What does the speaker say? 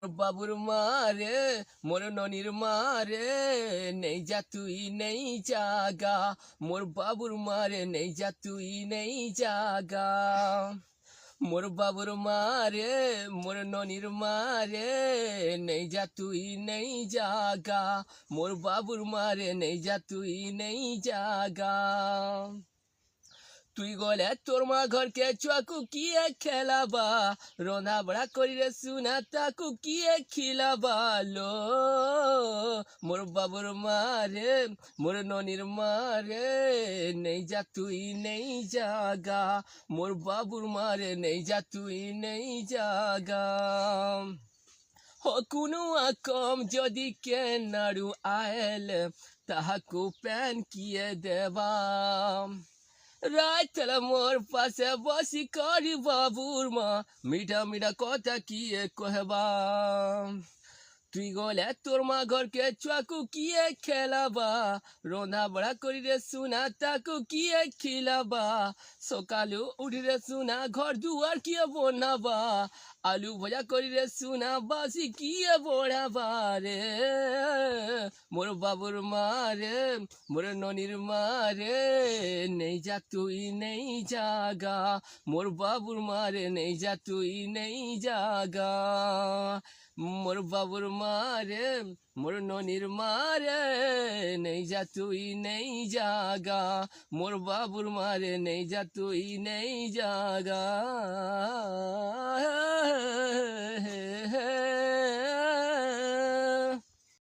বাবুর মারে মোর ননির মারে নেই যা তুই নেই জাগা, মোর বাবুর মারে নেই যা তুই নেই জাগা। মোর বাবুর মারে মোর ননির মারে নেই যা তুই নেই জাগা, মোর বাবুর মারে নেই যা তুই নেই জাগা। তুই গলে তোর মা ঘরকে চুয়াকু কিয়ে খেলাবা, রন্ধা বড়া করিরে সুনা তাকু কিয়ে খিলাবা লো। মোর বাবুর মারে মোর ননির মারে নেই যা তুই নেই জাগা, মোর বাবুর মারে নেই যা তুই নেই জাগা। কোনো কম যদি কেনারু আয়েল তাহাকু প্যান কিয়ে দেবা, রাত মোর পাশে বসি করি বাবুর মা মিঠা মিঠা কথা কিয়ে কহবা। তুই গলে তোর মা ঘরকে চুয়াকু কিয়ে খেলাবা, রন্ধা বড়া করি রে সুনা তাকু কিয়ে খিলাবা। সকালু উঠি রে সুনা ঘর দুয়ার কিয়ে বনাবা, আলু ভজা করি রে সুনা বাসি কিয়ে বড়াবা রে। মোর বাবুর মারে মোর ননির মারে নেই যা তুই নেই জাগা, মোর বাবুর মারে নেই যা তুই নেই জাগা। মোর বাবুর মারে মোর ননির মারে নেই যা তুই নেই জাগা, মোর বাবুর মারে নেই যা তুই নেই জাগা।